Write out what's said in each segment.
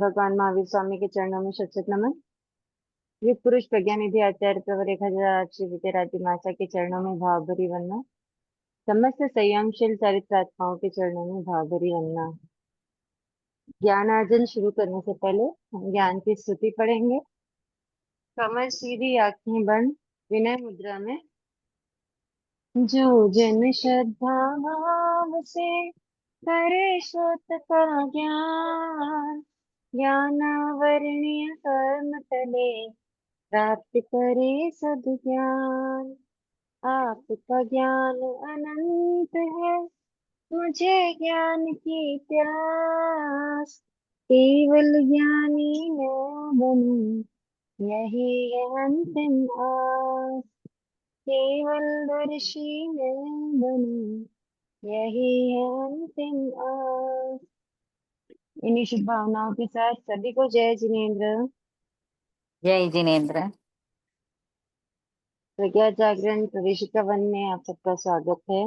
भगवान महावीर स्वामी के चरणों में शत शत नमन। युग पुरुष प्रज्ञा निधि आचार्य प्रवर 1000 श्री विद्याराध्य माता के चरणों में भाव भरी वंदना। समस्त संयमशील चरित्रात्माओं के चरणों में भाव भरी वंदना। ज्ञानार्जन शुरू करने से पहले हम ज्ञान की स्तुति पढ़ेंगे। कमर सीधी, आंखें बंद, विनय मुद्रा में। जो जन श्रद्धा भाव से करे श्रोत का ज्ञान, ज्ञानावरणीय कर्म तले प्राप्त करे सद्ज्ञान। आपका ज्ञान अनंत है, मुझे ज्ञान की प्यास। केवल ज्ञानी मैं बनूं, यही है अंतिम आस। केवल दर्शी मैं बनूं, यही है अंतिम आस। इन्हीं शुभ भावनाओं के साथ सभी को जय जिनेन्द्र। जय जिनेन्द्र। प्रज्ञा जागरण प्रवेशिका वन में आप सबका स्वागत है।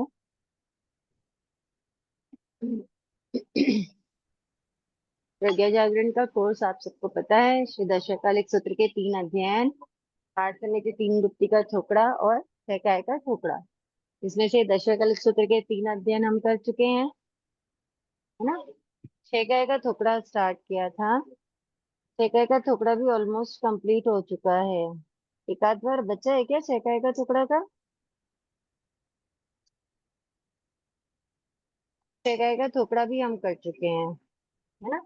प्रज्ञा जागरण का कोर्स आप सबको पता है। श्री दशकालिक सूत्र के 3 अध्ययन, पाठ समिति 3 गुप्ती का थोकड़ा और छह का थोकड़ा। इसमें से दशकालिक सूत्र के 3 अध्ययन हम कर चुके हैं, है ना। छह का थोकड़ा स्टार्ट किया था। छह का थोकड़ा भी ऑलमोस्ट कंप्लीट हो चुका है। एक आध बार बचा है क्या छह का थोकड़ा का? छह का थोकड़ा भी हम कर चुके हैं, है ना।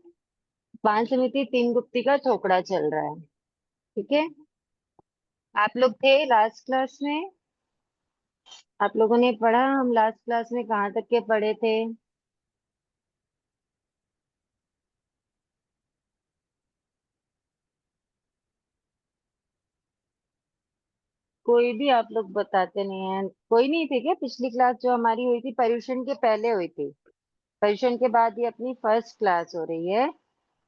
पांच समिति 3 गुप्ती का थोकड़ा चल रहा है। ठीक है, आप लोग थे लास्ट क्लास में। आप लोगों ने पढ़ा, हम लास्ट क्लास में कहाँ तक के पढ़े थे? कोई भी आप लोग बताते नहीं है। कोई नहीं थे क्या? पिछली क्लास जो हमारी हुई थी पर्यूषण के पहले हुई थी। पर्यूषण के बाद ये अपनी फर्स्ट क्लास हो रही है।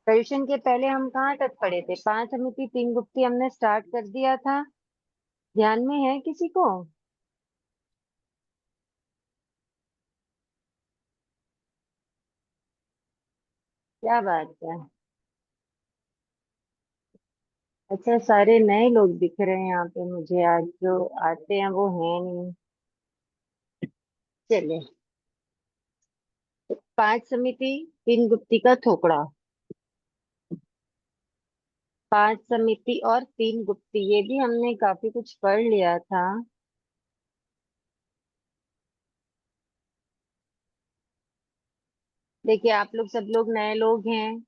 पर्यूषण के पहले हम कहाँ तक पढ़े थे? पांच समिति 3 गुप्ती हमने स्टार्ट कर दिया था। ध्यान में है किसी को? क्या बात है। अच्छा, सारे नए लोग दिख रहे हैं यहाँ पे मुझे आज। जो आते हैं वो हैं नहीं। चलिए, पांच समिति 3 गुप्ती का थोकड़ा। पांच समिति और 3 गुप्ती, ये भी हमने काफी कुछ पढ़ लिया था। देखिए, आप लोग सब लोग नए लोग हैं।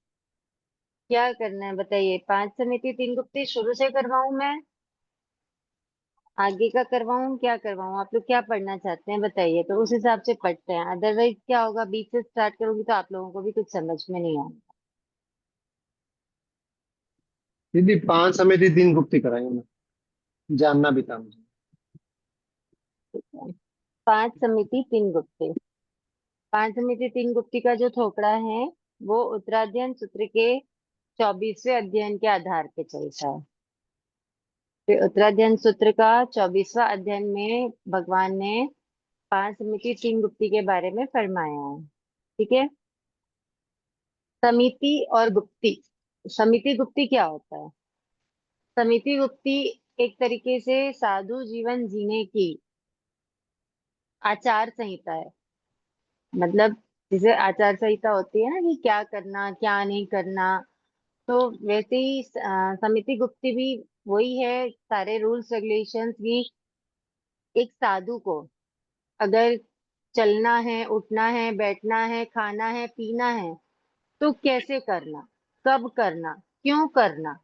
क्या करना है बताइए? पांच समिति 3 गुप्ती शुरू से करवाऊं मैं? आगे का करवाऊं? क्या करवाऊं? आप लोग क्या पढ़ना चाहते हैं बताइए, तो उस हिसाब से पढ़ते हैं। अदरवाइज क्या होगा, बीच से स्टार्ट करूंगी तो आप लोगों को भी कुछ समझ में नहीं आएगा। दीदी 5 समिति 3 गुप्ती कराएंगे ना, जानना भी था मुझे। पांच समिति 3 गुप्ती। पांच समिति 3 गुप्ती का जो थोपड़ा है वो उत्तराध्ययन सूत्र के 24वें अध्ययन के आधार पे चलता है। फिर उत्तराध्ययन सूत्र का 24वां अध्ययन में भगवान ने पांच समिति 3 गुप्ती के बारे में फरमाया है। ठीक है। समिति और गुप्ती। समिति गुप्ती क्या होता है? समिति गुप्ती एक तरीके से साधु जीवन जीने की आचार संहिता है। मतलब जैसे आचार संहिता होती है ना, कि क्या करना क्या नहीं करना, तो वैसे ही समिति गुप्ती भी वही है। सारे रूल्स रेगुलेशंस की एक साधु को अगर चलना है, उठना है, बैठना है, खाना है, पीना है, तो कैसे करना, कब करना, क्यों करना,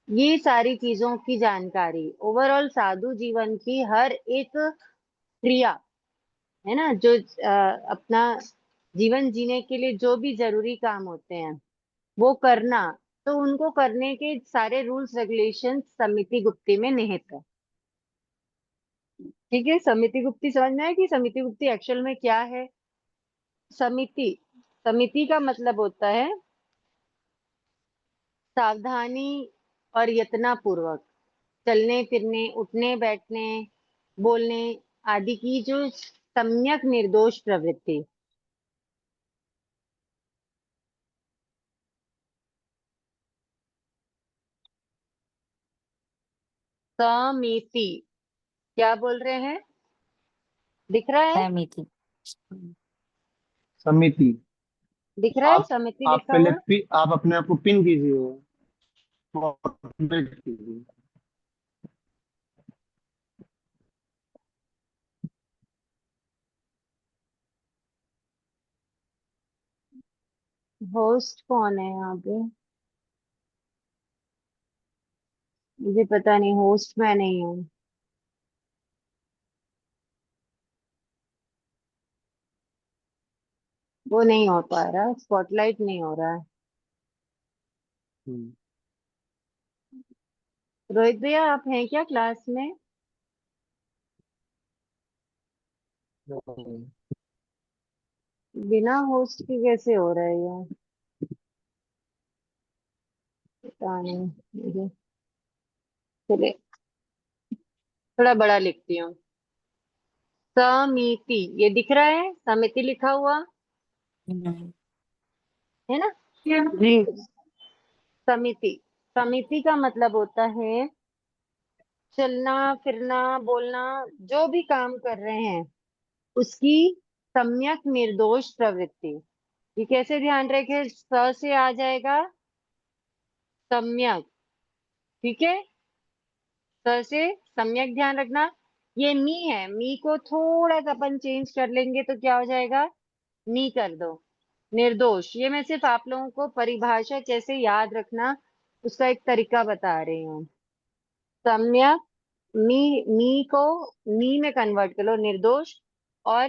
ये सारी चीजों की जानकारी, ओवरऑल साधु जीवन की हर एक क्रिया, है ना, जो अपना जीवन जीने के लिए जो भी जरूरी काम होते हैं वो करना, तो उनको करने के सारे रूल्स रेगुलेशन समिति गुप्ती में निहित है। ठीक है, समिति गुप्ती समझ में आया कि समिति गुप्ती एक्चुअल में क्या है? समिति, समिति का मतलब होता है सावधानी और यत्न पूर्वक चलने फिरने, उठने बैठने, बोलने आदि की जो सम्यक निर्दोष प्रवृत्ति। 。 . 。 . . . . . . . . . . . . . . . . . . . . . . . . . . . . . . 。 . . . 。 . . 。 . 。 . . 。 . . 。 . . 。 . . 。 . समिति क्या बोल रहे हैं? दिख रहा है? समिति। समिति। दिख रहा है आप समिति आप लिखा पहले हुआ? आप अपने आप को पिन कीजिए, मोटिवेट कीजिए। होस्ट कौन है यहाँ पे? मुझे पता नहीं, होस्ट मैं नहीं हूँ। वो नहीं हो पा रहा, स्पॉटलाइट नहीं हो रहा है। हम्म। रोहित भैया आप हैं क्या क्लास में? बिना होस्ट के कैसे हो रहा है ये? पता नहीं मुझे। चलिए, थोड़ा बड़ा लिखती हूँ। समिति, ये दिख रहा है समिति लिखा हुआ है ना? जी। समिति, समिति का मतलब होता है चलना फिरना, बोलना, जो भी काम कर रहे हैं उसकी सम्यक निर्दोष प्रवृत्ति। ये कैसे ध्यान रखे? स से आ जाएगा सम्यक, ठीक है? स से सम्यक ध्यान रखना। ये मी है, मी को थोड़ा सा अपन चेंज कर लेंगे तो क्या हो जाएगा? नी कर दो। निर्दोष, ये मैं सिर्फ आप लोगों को परिभाषा कैसे याद रखना उसका एक तरीका बता रही हूँ। सम्यक, मी, मी को नी में कन्वर्ट कर लो, निर्दोष। और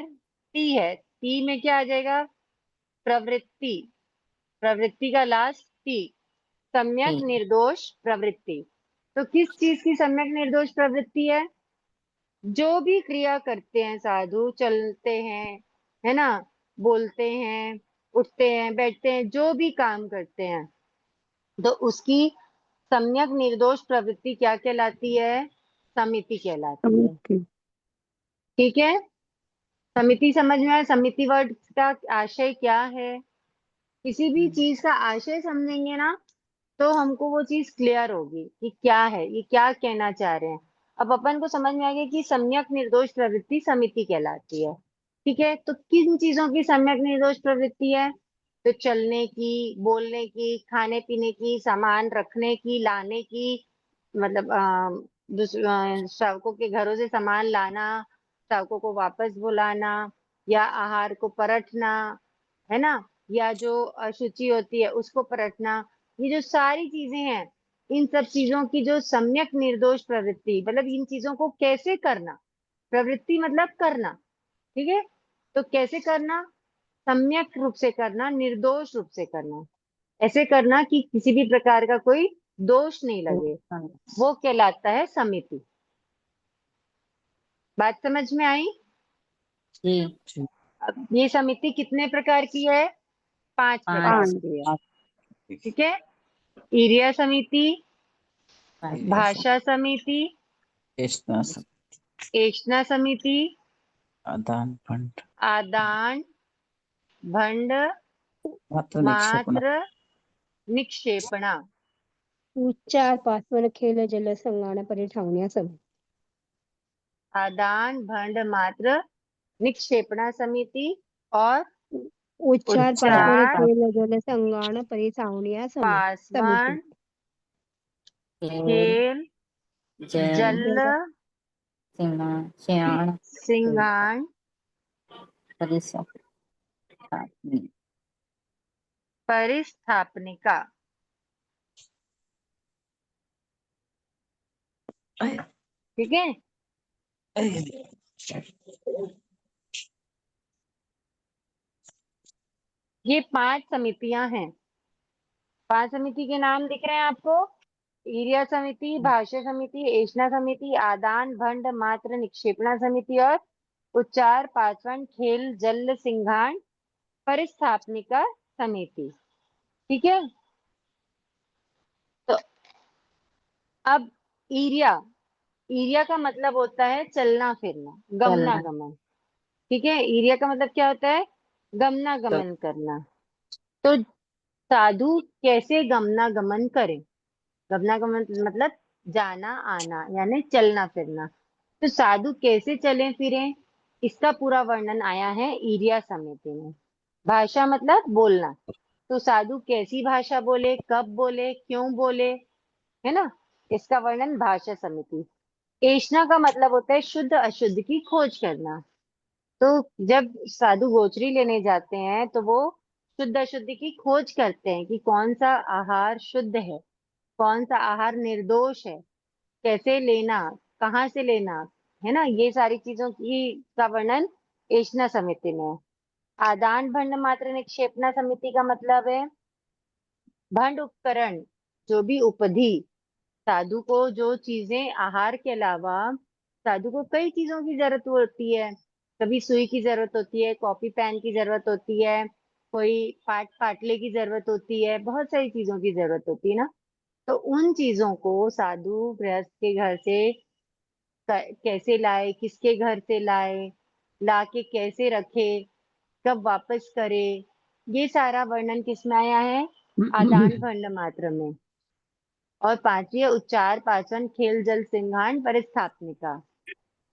ती है, ती में क्या आ जाएगा? प्रवृत्ति, प्रवृत्ति का लास्ट ती। सम्यक ठीक। निर्दोष प्रवृत्ति। तो किस चीज की सम्यक निर्दोष प्रवृत्ति है? जो भी क्रिया करते हैं साधु, चलते हैं, है ना, बोलते हैं, उठते हैं, बैठते हैं, जो भी काम करते हैं, तो उसकी सम्यक निर्दोष प्रवृत्ति क्या कहलाती है? समिति कहलाती है। समिति। ठीक है? समिति समझ में आया? समिति वर्ड का आशय क्या है? किसी भी चीज का आशय समझेंगे ना तो हमको वो चीज क्लियर होगी कि क्या है, ये क्या कहना चाह रहे हैं। अब अपन को समझ में आ गया कि सम्यक निर्दोष प्रवृत्ति समिति कहलाती है। ठीक है, तो किन चीजों की सम्यक निर्दोष प्रवृत्ति है? तो चलने की, बोलने की, खाने पीने की, सामान रखने की, लाने की, मतलब श्रावकों के घरों से सामान लाना, श्रावकों को वापस बुलाना, या आहार को परखना, है ना, या जो अशुचि होती है उसको परखना, ये जो सारी चीजें हैं, इन सब चीजों की जो सम्यक निर्दोष प्रवृत्ति, मतलब इन चीजों को कैसे करना, प्रवृत्ति मतलब करना, ठीक है? तो कैसे करना? सम्यक रूप से करना, निर्दोष रूप से करना, ऐसे करना कि किसी भी प्रकार का कोई दोष नहीं लगे, वो कहलाता है समिति। बात समझ में आई? जी। अब ये समिति कितने प्रकार की है? 5 प्रकार पांच। की है। ठीक है? ईर्या समिति, भाषा समिति, एषणा समिति, आदान फंड आदान भंड मात्र निक्षेपण मात्र निक्षेपणा। उच्चार पास्वर खेल जल संगाण परिठावण्यासम। आदान भंड मात्र निक्षेपणा समिति और उच्चार पास्वर उच्चार खेल जल संगाण परिठावण्यासम पासवन समिति। खेल खेल जल जल सियाण सिंगान परिसर परिस्थापनिका। ठीक है? ये 5 समितियां हैं। 5 समिति के नाम दिख रहे हैं आपको? ईर्या समिति, भाष्य समिति, एषणा समिति, आदान भंड मात्र निक्षेपणा समिति और उच्चार पाचन खेल जल सिंघाण परिस्थापनिका समिति। ठीक है? तो अब ईर्या, ईर्या का मतलब होता है चलना फिरना, गमना चलना। गमन। ठीक है? ईर्या का मतलब क्या होता है? गमना गमन करना। तो साधु कैसे गमना गमन करें? गमना गमन मतलब जाना आना यानी चलना फिरना। तो साधु कैसे चलें फिरें, इसका पूरा वर्णन आया है ईरिया समिति में। भाषा मतलब बोलना, तो साधु कैसी भाषा बोले, कब बोले, क्यों बोले, है ना, इसका वर्णन भाषा समिति। एषणा का मतलब होता है शुद्ध अशुद्ध की खोज करना। तो जब साधु गोचरी लेने जाते हैं तो वो शुद्ध अशुद्ध की खोज करते हैं कि कौन सा आहार शुद्ध है, कौन सा आहार निर्दोष है, कैसे लेना, कहाँ से लेना, है ना, ये सारी चीजों की का वर्णन एषणा समिति में है। आदान भंड मात्र निक्षेपणा समिति का मतलब है भंड उपकरण, जो भी उपधि, साधु को जो चीजें आहार के अलावा, साधु को कई चीजों की जरूरत होती है। कभी सुई की जरूरत होती है, कॉपी पेन की जरूरत होती है, कोई पाटले की जरूरत होती है, बहुत सारी चीजों की जरूरत होती है ना। तो उन चीजों को साधु गृहस्थ के घर से कैसे लाए, किसके घर से लाए, लाके कैसे रखे, कब वापस करे, ये सारा वर्णन किसमें आया है, आदान भंड मात्र में। और पांचवी है उच्चार पाचन खेल जल सिंघान परिस्थापनिका।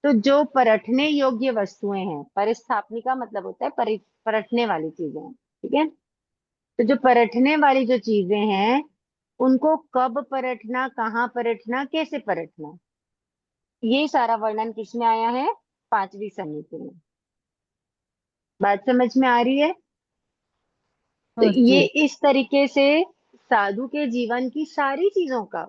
तो जो परखने योग्य वस्तुएं हैं, परिस्थापनिका मतलब होता है परखने वाली चीजें, ठीक है। तो जो परखने वाली जो चीजें हैं, उनको कब परखना, कहाँ परखना, कैसे परखना, ये सारा वर्णन किसमें आया है, पांचवी समिति में। बात समझ में आ रही है। तो हाँ ये जी। इस तरीके से साधु के जीवन की सारी चीजों का,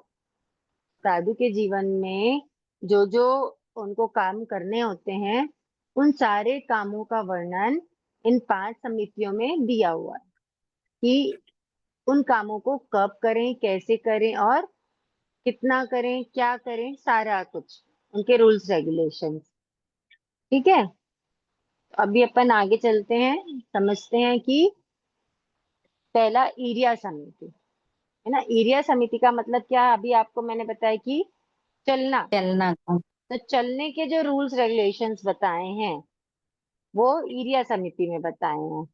साधु के जीवन में जो जो उनको काम करने होते हैं, उन सारे कामों का वर्णन इन 5 समितियों में दिया हुआ है कि उन कामों को कब करें, कैसे करें और कितना करें, क्या करें, सारा कुछ उनके रूल्स रेगुलेशंस। ठीक है, अभी अपन आगे चलते हैं, समझते हैं कि पहला ईरिया समिति, है ना। ईरिया समिति का मतलब क्या है, अभी आपको मैंने बताया कि चलना। चलना का। तो चलने के जो रूल्स रेगुलेशंस बताए हैं वो ईरिया समिति में बताए हैं।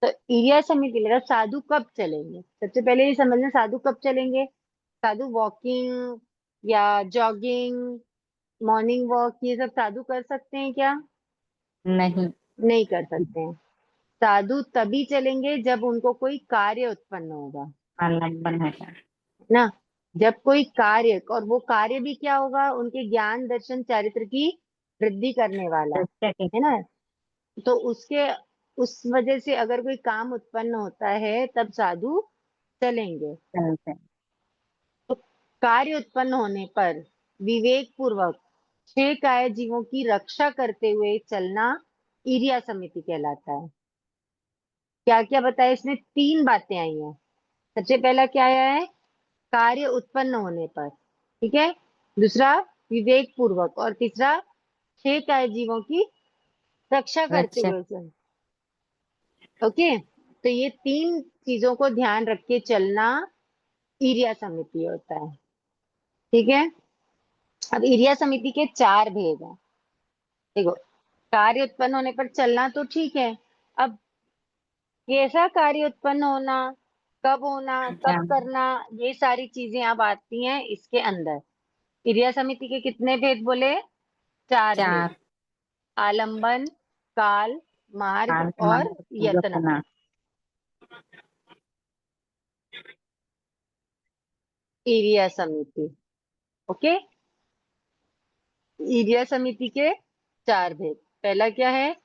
तो ईरिया समिति मतलब साधु कब चलेंगे, सबसे पहले ये समझना साधु कब चलेंगे। साधु वॉकिंग या जॉगिंग, मॉर्निंग वॉक, ये सब साधु कर सकते हैं क्या, नहीं। नहीं कर सकते हैं। साधु तभी चलेंगे जब उनको कोई कार्य उत्पन्न होगा, आलम्बन है। ना। जब कोई कार्य, और वो कार्य भी क्या होगा, उनके ज्ञान दर्शन चारित्र की वृद्धि करने वाला, है ना। तो उसके, उस वजह से अगर कोई काम उत्पन्न होता है तब साधु चलेंगे। चलते। तो कार्य उत्पन्न होने पर विवेक पूर्वक 6 काय जीवों की रक्षा करते हुए चलना ईरिया समिति कहलाता है। क्या क्या बताया इसमें, 3 बातें आई हैं। सबसे पहला क्या आया है, कार्य उत्पन्न होने पर, ठीक है। दूसरा विवेक पूर्वक, और तीसरा 6 काय जीवों की रक्षा करते रक्षा। हुए चल। ओके, तो ये 3 चीजों को ध्यान रख के चलना ईरिया समिति होता है, ठीक है। अब ईरिया समिति के 4 भेद हैं। देखो, कार्य उत्पन्न होने पर चलना तो ठीक है। अब कैसा कार्य उत्पन्न होना, कब होना, कब ज्ञान। करना, ये सारी चीजें अब आती हैं इसके अंदर। ईरिया समिति के कितने भेद बोले, 4 भेद। 4। आलंबन, काल, मार्ग आत्मा। और यत्न। यत्न। ईरिया समिति, ओके। ईरिया समिति के 4 भेद। पहला क्या है,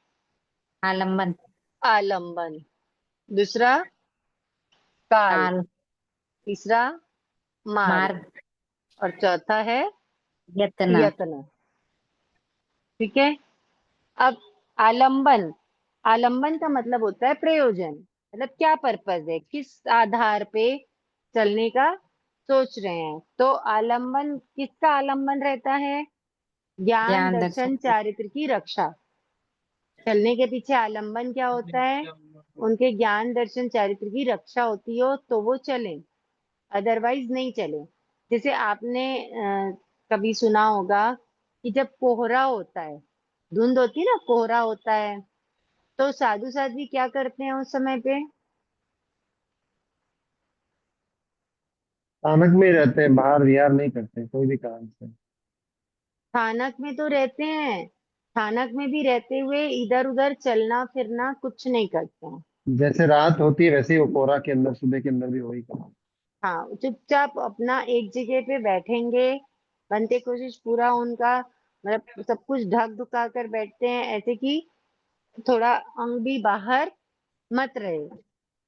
आलम्बन। आलंबन। दूसरा काल। काल। तीसरा मार्ग। मार्ग। और चौथा है यत्न। यत्न, ठीक है। अब आलंबन, आलंबन का मतलब होता है प्रयोजन, मतलब क्या पर्पज है, किस आधार पे चलने का सोच रहे हैं। तो आलंबन, किसका आलंबन रहता है, ज्ञान ज्ञान दर्शन। दर्शन चारित्र की रक्षा। चलने के पीछे आलंबन क्या होता है, उनके ज्ञान दर्शन चारित्र की रक्षा होती हो तो वो चले, अदरवाइज नहीं चले। जैसे आपने कभी सुना होगा कि जब कोहरा होता है, धुंध होती है ना, कोहरा होता है, तो साधु साध्वी क्या करते हैं उस समय पे, स्थानक में ही रहते हैं, बाहर विहार नहीं करते कोई भी कारण से। स्थानक में तो रहते हैं, स्थानक में भी रहते हुए इधर उधर चलना फिरना कुछ नहीं करते हैं। जैसे रात होती है वैसे ही वो कोहरा के अंदर, सुबह के अंदर भी वही काम। हाँ, चुपचाप अपना एक जगह पे बैठेंगे, बनते कोशिश पूरा उनका मतलब सब कुछ ढक ढुका कर बैठते हैं ऐसे कि थोड़ा अंग भी बाहर मत रहे,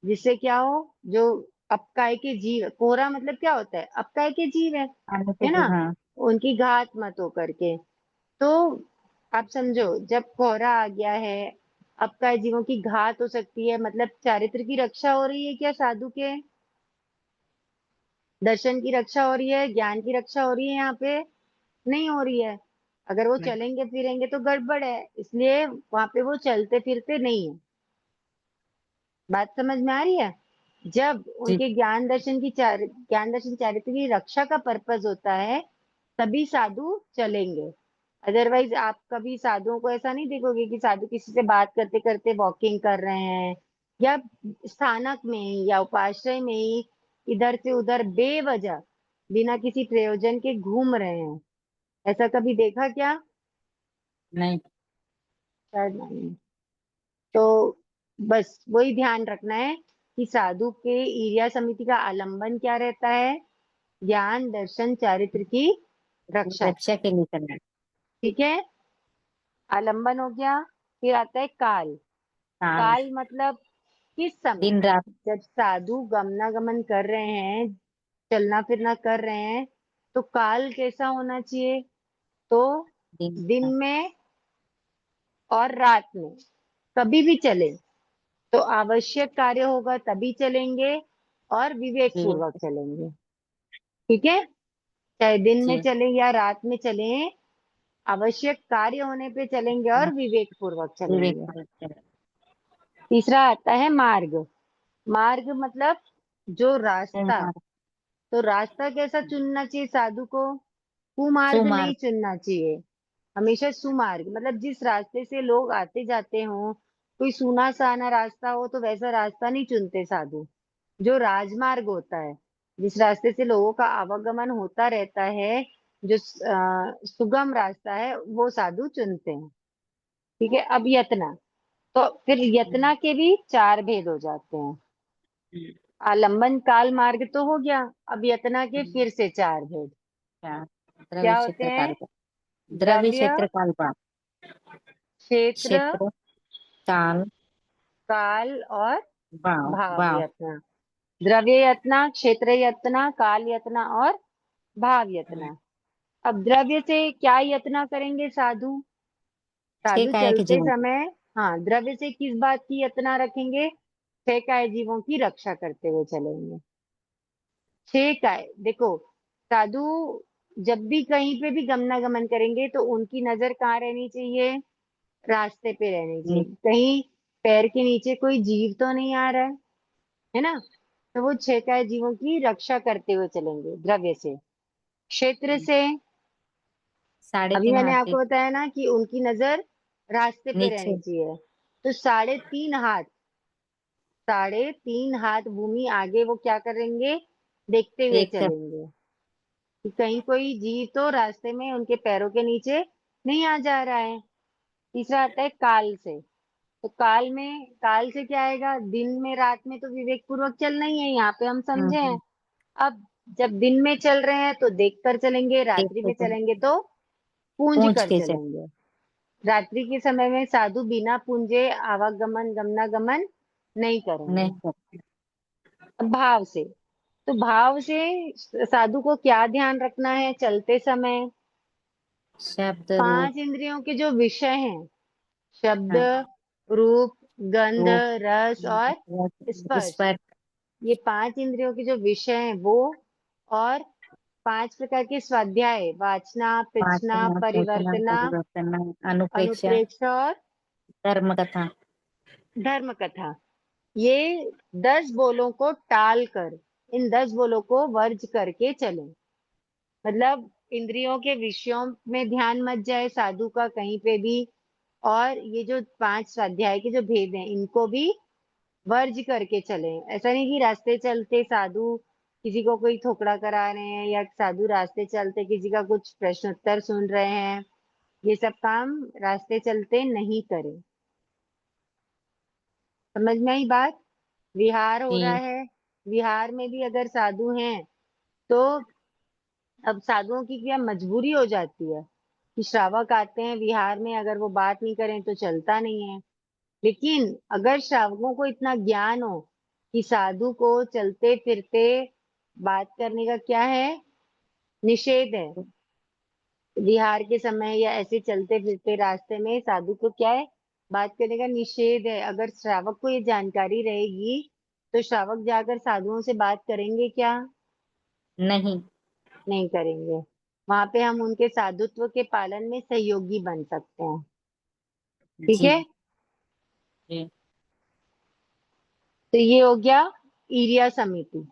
जिससे क्या हो, जो अपकाय के जीव, कोहरा मतलब क्या होता है, अपकाय के जीव आने से है भी ना, हाँ। उनकी घात मत हो करके। तो आप समझो जब कोहरा आ गया है, अपकाय जीवों की घात हो सकती है, मतलब चारित्र की रक्षा हो रही है क्या साधु के, दर्शन की रक्षा हो रही है, ज्ञान की रक्षा हो रही है यहाँ पे, नहीं हो रही है। अगर वो नहीं। चलेंगे फिरेंगे तो गड़बड़ है, इसलिए वहां पे वो चलते फिरते नहीं है। बात समझ में आ रही है। जब जी। उनके ज्ञान दर्शन चारित्र की रक्षा का पर्पस होता है, तभी साधु चलेंगे। अदरवाइज आप कभी साधुओं को ऐसा नहीं देखोगे कि साधु किसी से बात करते करते वॉकिंग कर रहे हैं, या स्थानक में ही या उपाश्रय में ही इधर से उधर बेवजह बिना किसी प्रयोजन के घूम रहे हैं। ऐसा कभी देखा क्या? नहीं। शायद नहीं। तो बस वही ध्यान रखना है कि साधु के ईर्ष्या समिति का आलंबन क्या रहता है, ज्ञान दर्शन चारित्र की रक्षा। रक्षा के लिए करना है। ठीक है, आलंबन हो गया। फिर आता है काल। काल। काल मतलब किस समय, दिन रात। जब साधु गमनागमन कर रहे हैं, चलना फिरना कर रहे हैं, तो काल कैसा होना चाहिए, तो दिन दिन रात। में और रात में कभी भी चले तो आवश्यक कार्य होगा तभी चलेंगे, और विवेक जी। पूर्वक चलेंगे। ठीक है, चाहे दिन में जी। चले या रात में चले, आवश्यक कार्य होने पे चलेंगे और विवेक पूर्वक विवेक चलेंगे। पूर्वक चले। तीसरा आता है मार्ग। मार्ग मतलब जो सही रास्ता, मार्ग। तो रास्ता कैसा चुनना चाहिए साधु को, कुमार्ग नहीं सुमार्ग। चुनना चाहिए, हमेशा सुमार्ग, मतलब जिस रास्ते से लोग आते जाते हों, कोई सूना साना रास्ता हो तो वैसा रास्ता नहीं चुनते साधु। जो राजमार्ग होता है, जिस रास्ते से लोगों का आवागमन होता रहता है, जो सुगम रास्ता है, वो साधु चुनते हैं। ठीक है, अब यतना, तो फिर यतना के भी चार भेद हो जाते हैं। आलंबन काल मार्ग तो हो गया, अब यतना के फिर से चार भेद क्या? द्रव्य क्या होते क्षेत्र हैं, काल का। द्रव्य द्रव्य, क्षेत्र काल का। क्षेत्र, क्षेत्र काल काल और भाव भाव भाव। यतना। द्रव्य यतना, क्षेत्र यतना, काल यतना और भाव यतना। अब द्रव्य से क्या यतना करेंगे साधु, छह साधु काय के चलते जीवन। समय, हाँ, द्रव्य से किस बात की यतना रखेंगे, छह काय जीवों की रक्षा करते हुए चलेंगे। छह काय, देखो साधु जब भी कहीं पे भी गमनागमन करेंगे तो उनकी नजर कहाँ रहनी चाहिए, रास्ते पे रहनी चाहिए, कहीं पैर के नीचे कोई जीव तो नहीं आ रहा है ना। तो वो छह काय जीवों की रक्षा करते हुए चलेंगे द्रव्य से। क्षेत्र से, साढ़े अभी तीन मैंने हाथ के आपको बताया ना कि उनकी नजर रास्ते पे नीचे। रहनी चाहिए, तो 3.5 हाथ, 3.5 हाथ भूमि आगे वो क्या करेंगे, देखते हुए देख कर। चलेंगे कि कहीं कोई जीव तो रास्ते में उनके पैरों के नीचे नहीं आ जा रहा है। तीसरा आता है काल से। तो काल से क्या आएगा, दिन में रात में तो विवेक पूर्वक चलना ही है, यहाँ पे हम समझे हैं। हम्म। अब जब दिन में चल रहे हैं तो देख कर चलेंगे, देख रात्रि कर में चल। चलेंगे तो पूंज पूंछ कर के चल। चलेंगे। रात्रि के समय में साधु बिना पूंजे आवागमन गमनागमन नहीं करेंगे। नहीं कर। अब भाव से, तो भाव से साधु को क्या ध्यान रखना है चलते समय, शब्द रूप। 5 इंद्रियों के जो विषय हैं, शब्द, हाँ। रूप, गंध, रूप। रस और स्पर्श, स्पर्श। ये 5 इंद्रियों के जो विषय हैं वो, और 5 प्रकार के स्वाध्याय, वाचना, पांच पृच्छना, सोचना परिवर्तना, परिवर्तन अनुप्रेक्षा। अनुप्रेक्षा और कर्म कथा। धर्म कथा। ये 10 बोलों को टाल कर, इन 10 बोलों को वर्ज करके चले, मतलब इंद्रियों के विषयों में ध्यान मत जाए साधु का कहीं पे भी, और ये जो 5 स्वाध्याय के जो भेद हैं इनको भी वर्ज करके चले। ऐसा नहीं कि रास्ते चलते साधु किसी को कोई ठोकरा करा रहे हैं या साधु रास्ते चलते किसी का कुछ प्रश्न उत्तर सुन रहे हैं, ये सब काम रास्ते चलते नहीं करें। समझ में आई बात? विहार हो रहा जी है, विहार में भी अगर साधु हैं तो अब साधुओं की क्या मजबूरी हो जाती है कि श्रावक आते हैं विहार में, अगर वो बात नहीं करें तो चलता नहीं है। लेकिन अगर श्रावकों को इतना ज्ञान हो कि साधु को चलते फिरते बात करने का क्या है, निषेध है, विहार के समय या ऐसे चलते फिरते रास्ते में साधु को क्या है, बात करने का निषेध है। अगर श्रावक को ये जानकारी रहेगी तो श्रावक जाकर साधुओं से बात करेंगे क्या? नहीं। नहीं करेंगे। वहां पे हम उनके साधुत्व के पालन में सहयोगी बन सकते हैं। ठीक जी है, जी तो ये हो गया ईरिया समिति।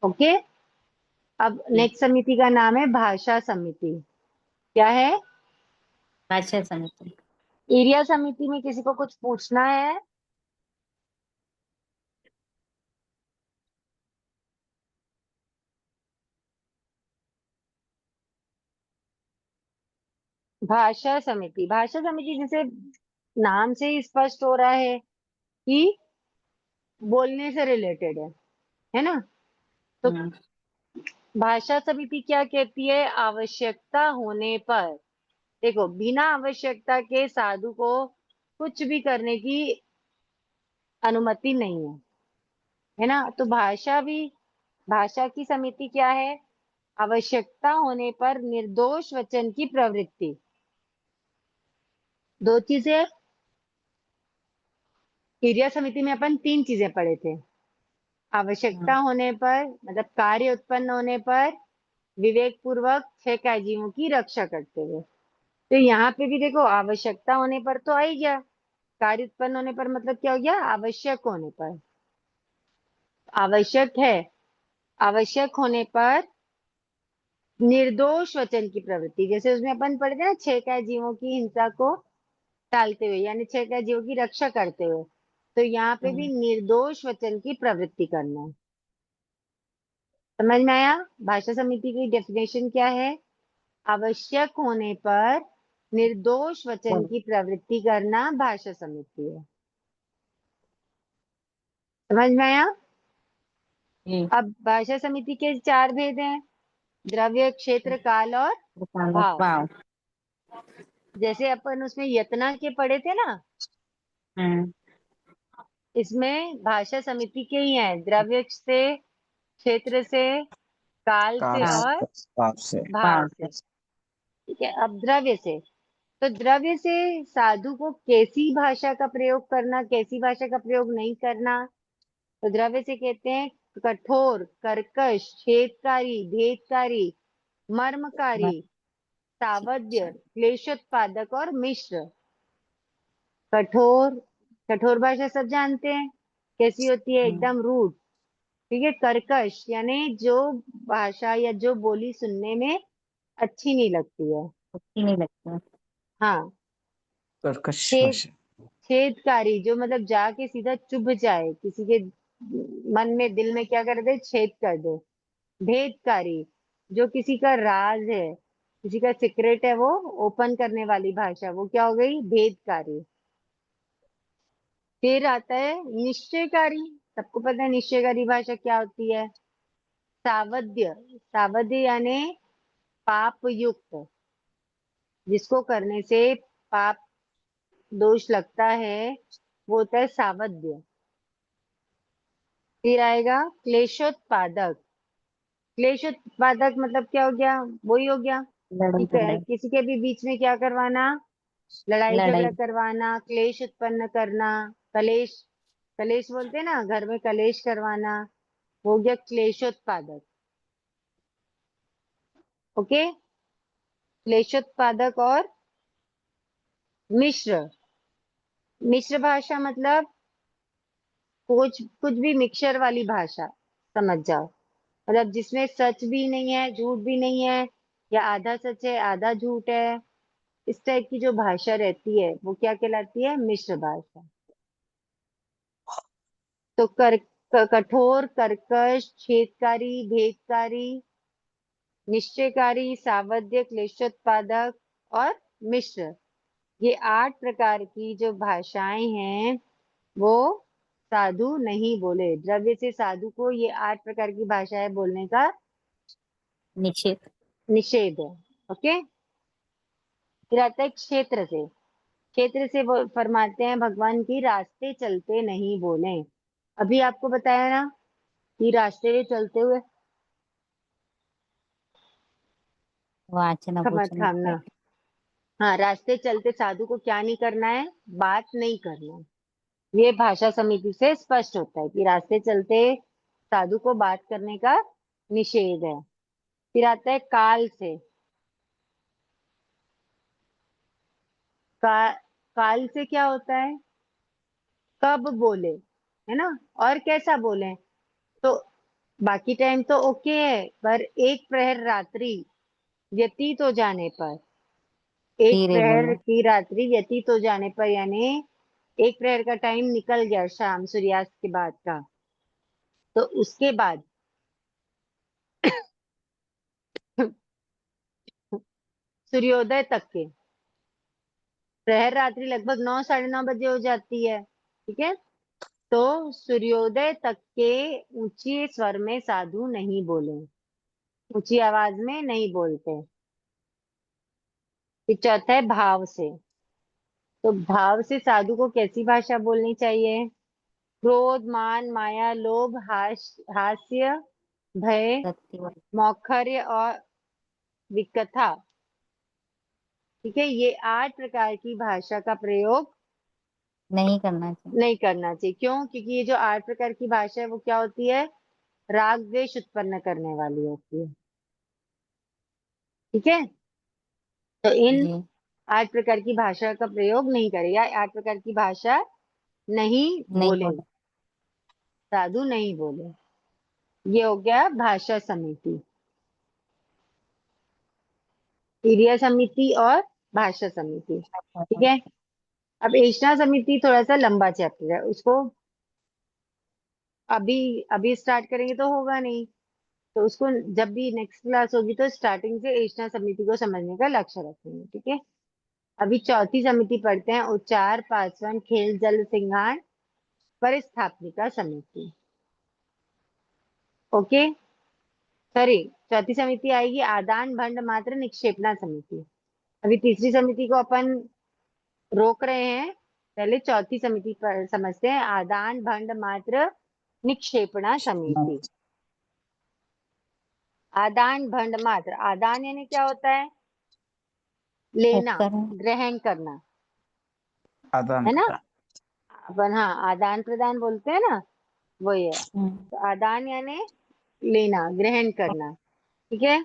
ओके, अब जी। नेक्स्ट समिति का नाम है भाषा समिति। क्या है? भाषा समिति। ईरिया समिति में किसी को कुछ पूछना है? भाषा समिति, भाषा समिति जैसे नाम से ही स्पष्ट हो रहा है कि बोलने से रिलेटेड है ना? तो हम्म, भाषा समिति क्या कहती है? आवश्यकता होने पर, देखो बिना आवश्यकता के साधु को कुछ भी करने की अनुमति नहीं है ना? तो भाषा की समिति क्या है? आवश्यकता होने पर निर्दोष वचन की प्रवृत्ति। दो चीजें, क्रिया समिति में अपन तीन चीजें पढ़े थे। आवश्यकता हम्म, होने पर मतलब कार्य उत्पन्न होने पर विवेक पूर्वक 6 कायजीवों की रक्षा करते हुए। तो यहाँ पे भी देखो आवश्यकता होने पर तो आ ही गया, कार्य उत्पन्न होने पर मतलब क्या हो गया? आवश्यक होने पर। आवश्यक है, आवश्यक होने पर निर्दोष वचन की प्रवृत्ति, जैसे उसमें अपन पढ़ते हैं ना 6 कायजीवों की हिंसा को टालते हुए, यानी 6 कायजीवों की रक्षा करते हुए। तो यहाँ पे भी हम्म, निर्दोष वचन की प्रवृत्ति करना है। समझ में आया? भाषा समिति की डेफिनेशन क्या है? आवश्यक होने पर निर्दोष वचन बोलो। की प्रवृत्ति करना भाषा समिति है। समझ में आया? जी। अब भाषा समिति के 4 भेद हैं, द्रव्य, क्षेत्र, काल और भाव। वाव। जैसे अपन उसमें यतना के पढ़े थे ना, हम्म, इसमें भाषा समिति के ही हैं, द्रव्य से, क्षेत्र से, काल काल से वाव और भाव से। भाव वाव। से। ठीक है, अब द्रव्य से, तो द्रव्य से साधु को कैसी भाषा का प्रयोग करना, कैसी भाषा का प्रयोग नहीं करना। तो द्रव्य से कहते हैं कठोर, कर्कश, छेदकारी, भेदकारी, मर्मकारी, सावध्य, क्लेशोत्पादक और मिश्र। कठोर, कठोर भाषा सब जानते हैं कैसी होती है, हम्म, एकदम रूड। ठीक है, कर्कश यानी जो भाषा या जो बोली सुनने में अच्छी नहीं लगती है। अच्छी नहीं लगती। हाँ, कर्कश छेद, भाषा। छेदकारी जो मतलब जाके सीधा चुभ जाए किसी के मन में, दिल में क्या कर दे, छेद कर दे। भेदकारी जो किसी का राज है, किसी का सीक्रेट है, वो ओपन करने वाली भाषा, वो क्या हो गई? भेदकारी। फिर आता है निश्चयकारी। सबको पता है निश्चयकारी भाषा क्या होती है? सावध्य, सावध्य यानी पाप युक्त, जिसको करने से पाप दोष लगता है, वो होता है सावध्य। फिर आएगा क्लेशोत्पादक। क्लेशोत्पादक मतलब क्या हो गया? वही हो गया लड़ाई ठीक है, झगड़ा। किसी के भी बीच में क्या करवाना, लड़ाई झगड़ा लड़ाई। करवाना, क्लेश उत्पन्न करना, कलेश, कलेश बोलते हैं ना, घर में कलेश करवाना, हो गया क्लेशोत्पादक। ओके, क्लेशोत्पादक और मिश्र। मिश्र भाषा मतलब कुछ कुछ भी मिक्सचर वाली भाषा, समझ जाओ। मतलब जिसमें सच भी नहीं है, झूठ भी नहीं है, या आधा सच है आधा झूठ है, इस टाइप की जो भाषा रहती है वो क्या कहलाती है? मिश्र भाषा। तो कठोर, कर्कश, छेदकारी, भेदकारी, निश्चयकारी, सावध्य, क्लेशोत्पादक और मिश्र। ये 8 प्रकार की जो भाषाएं हैं वो साधु नहीं बोले। द्रव्य से साधु को ये 8 प्रकार की भाषाएं बोलने का निषेध। निषेध है। ओके, फिर आता है क्षेत्र से। क्षेत्र से वो फरमाते हैं भगवान की रास्ते चलते नहीं बोले। अभी आपको बताया ना कि रास्ते में चलते हुए वाचन भोजन थामना। हाँ, रास्ते चलते साधु को क्या नहीं करना है? बात नहीं करना। ये भाषा समिति से स्पष्ट होता है कि रास्ते चलते साधु को बात करने का निषेध है। फिर आता है काल से। काल से क्या होता है? कब बोले, है ना, और कैसा बोले। तो बाकी टाइम तो ओके है, पर एक प्रहर रात्रि व्यतीत हो जाने पर, एक धीरे प्रहर बोलना। की रात्रि व्यतीत हो जाने पर, यानी एक प्रहर का टाइम निकल गया शाम सूर्यास्त के बाद का, तो उसके बाद सूर्योदय तक के, प्रहर रात्रि लगभग 9 साढ़े 9 बजे हो जाती है, ठीक है। तो सूर्योदय तक के ऊंचे स्वर में साधु नहीं बोले, ऊंची आवाज में नहीं बोलते। फिर चौथा है भाव से। तो भाव से साधु को कैसी भाषा बोलनी चाहिए? क्रोध, मान, माया, लोभ, हास्य, भय, रत्ती वाली मौखर्य और विकथा, ठीक है, ये 8 प्रकार की भाषा का प्रयोग नहीं करना चाहिए। नहीं करना चाहिए। क्यों? क्योंकि ये जो 8 प्रकार की भाषा है वो क्या होती है? राग द्वेष उत्पन्न करने वाली होती है, ठीक है। तो इन जी 8 प्रकार की भाषा का प्रयोग नहीं करें, या 8 प्रकार की भाषा नहीं नहीं बोले, बोला। साधु नहीं बोले। ये हो गया भाषा समिति, क्रिया समिति और भाषा समिति, ठीक है। अब एषणा समिति थोड़ा सा लंबा चैप्टर है, उसको अभी अभी स्टार्ट करेंगे तो होगा नहीं, तो उसको जब भी नेक्स्ट क्लास होगी तो स्टार्टिंग से एषणा समिति को समझने का लक्ष्य रखेंगे, ठीक है। अभी चौथी समिति पढ़ते हैं, उच्चार, पाचन, खेल, जल सिंगार, परिस्थापनिका समिति। ओके, सॉरी, चौथी समिति आएगी आदान भंड मात्र निक्षेपणा समिति। अभी तीसरी समिति को अपन रोक रहे हैं, पहले चौथी समिति पर समझते हैं, आदान भंड मात्र निक्षेपणा समिति। आदान भंड मात्र, आदान यानी क्या होता है? लेना, उपकरण। ग्रहण करना, आदान है ना। प्रदान। अपन हाँ आदान प्रदान बोलते हैं ना, वही है। हम्म। तो आदान यानी लेना, ग्रहण करना, ठीक है।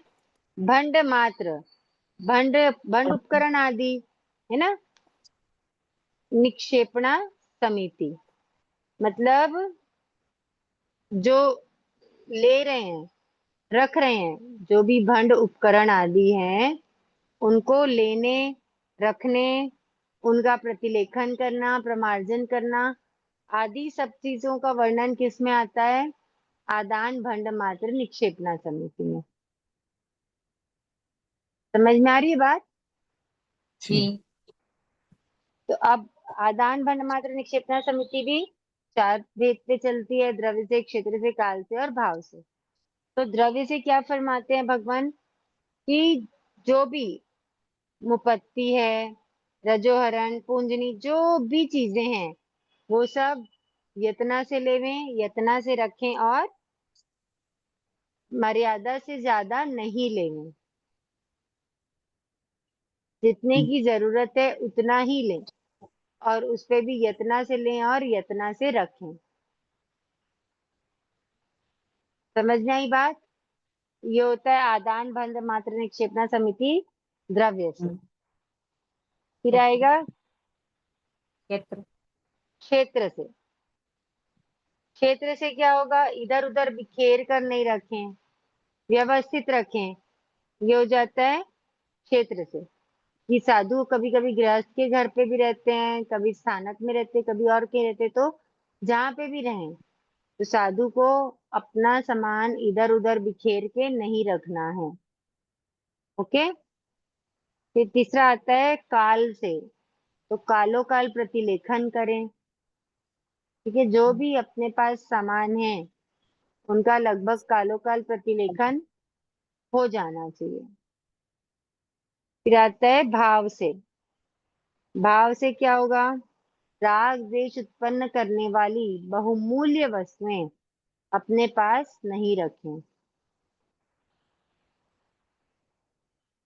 भंड मात्र, भंड भंड उपकरण आदि, है ना। निक्षेपणा समिति मतलब जो ले रहे हैं, रख रहे हैं, जो भी भंड उपकरण आदि हैं उनको लेने, रखने, उनका प्रतिलेखन करना, प्रमार्जन करना आदि सब चीजों का वर्णन किस में आता है? आदान भंड मात्र निक्षेपणा समिति में। समझ में आ रही है बात? जी। तो अब आदान भंड मात्र निक्षेपणा समिति भी 4 भेद पे चलती है, द्रव्य से, क्षेत्र से, काल से और भाव से। तो द्रव्य से क्या फरमाते हैं भगवान कि जो भी मुपत्ति है, रजोहरण, पूंजनी, जो भी चीजें हैं वो सब यतना से लेवें, यतना से रखें और मर्यादा से ज्यादा नहीं लेवें। जितने की जरूरत है उतना ही लें, और उस पे भी यतना से लें और यतना से रखें। समझ में आई बात? ये होता है आदान भंड मात्र निक्षेपणा समिति द्रव्य से। हम्म। फिर आएगा क्षेत्र। क्षेत्र से। क्षेत्र से क्या होगा? इधर उधर बिखेर कर नहीं रखें, व्यवस्थित रखें, ये हो जाता है क्षेत्र से। कि साधु कभी कभी गृहस्थ के घर पे भी रहते हैं, कभी स्थानक में रहते, कभी और के रहते, तो जहाँ पे भी रहें तो साधु को अपना सामान इधर उधर बिखेर के नहीं रखना है। ओके। फिर तीसरा आता है काल से। तो कालो काल प्रतिलेखन करें। ठीक है, जो भी अपने पास सामान है उनका लगभग कालो काल प्रतिलेखन हो जाना चाहिए। फिर आता है भाव से। भाव से क्या होगा? राग द्वेष उत्पन्न करने वाली बहुमूल्य वस्तुएं अपने पास नहीं रखें।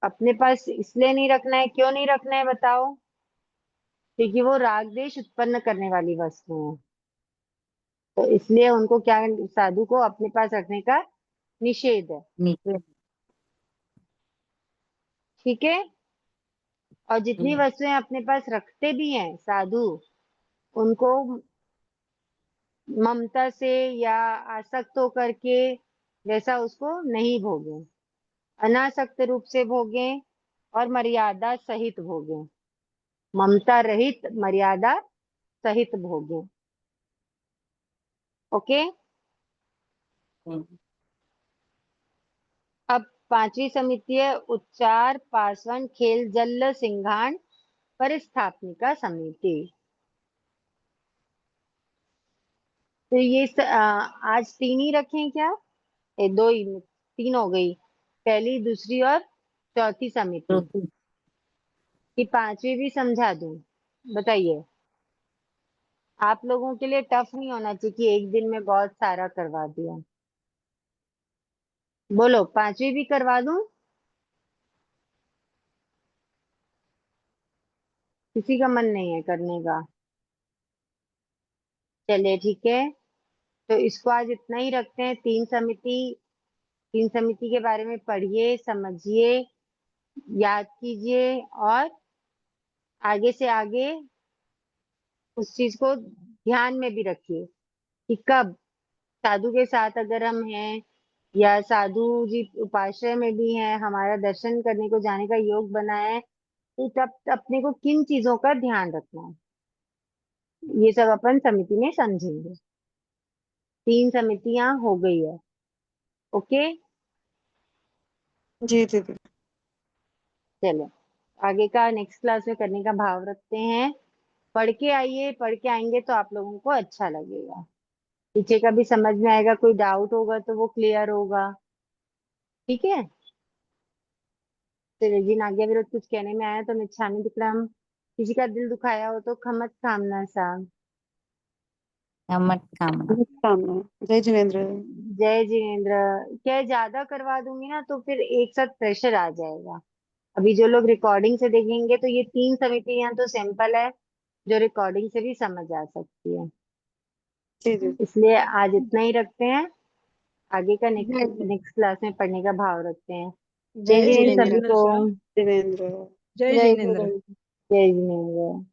अपने पास इसलिए नहीं रखना है, क्यों नहीं रखना है बताओ? क्योंकि वो राग द्वेष उत्पन्न करने वाली वस्तुएं हैं। तो इसलिए उनको क्या, साधु को अपने पास रखने का निषेध है। नीचे। ठीक है। और जितनी वस्तुएं अपने पास रखते भी हैं साधु, उनको ममता से या आसक्त होकर के वैसा उसको नहीं भोगे, अनासक्त रूप से भोगे और मर्यादा सहित भोगे। ममता रहित, मर्यादा सहित भोगे। ओके। अब पांचवी समिति है उच्चार पार्श्वन खेल जल्ल सिंघाण परिस्थापनिका समिति। तो ये आज तीन ही रखें क्या? दो ही, तीन हो गई, पहली दूसरी और चौथी समिति। कि पांचवी भी समझा दूं? बताइए। आप लोगों के लिए टफ नहीं होना चाहिए कि एक दिन में बहुत सारा करवा दिया। बोलो, पांचवी भी करवा दूं? किसी का मन नहीं है करने का? चलिए ठीक है, तो इसको आज इतना ही रखते हैं। तीन समिति के बारे में पढ़िए, समझिए, याद कीजिए और आगे से आगे उस चीज को ध्यान में भी रखिए कि कब साधु के साथ अगर हम हैं या साधु जी उपाश्रय में भी हैं, हमारा दर्शन करने को जाने का योग बना है, तो तब अपने को किन चीजों का ध्यान रखना है, ये सब अपन समिति में समझेंगे। तीन समितियां हो गई है। ओके। जी दीदी। चलो, आगे का नेक्स्ट क्लास में करने का भाव रखते हैं। पढ़ के आइए, पढ़ के आएंगे तो आप लोगों को अच्छा लगेगा, पीछे का भी समझ में आएगा, कोई डाउट होगा तो वो क्लियर होगा। ठीक है। तो जिन आज्ञा विरोध कुछ कहने में आया तो मिच्छामि दुक्कडम। किसी का दिल दुखाया हो तो खमत कामना सा। मत कामना। कामना। जय जिनेन्द्र। जय जिनेन्द्र। क्या ज्यादा करवा दूंगी ना तो फिर एक साथ प्रेशर आ जाएगा। अभी जो लोग रिकॉर्डिंग से देखेंगे तो ये तीन समितियां तो सिंपल है, जो रिकॉर्डिंग से भी समझ आ सकती है। जी जी। इसलिए आज इतना ही रखते हैं। आगे का नेक्स्ट जय नेक्स्ट क्लास में पढ़ने का भाव रखते हैं। जय जय जिनेन्द्र सभी जिनेन्द्र को। जिनेन्द्र। जिनेन्द्र। जय जय जय जिनेन्द्र। गुरु। जय जिनेन्द्र।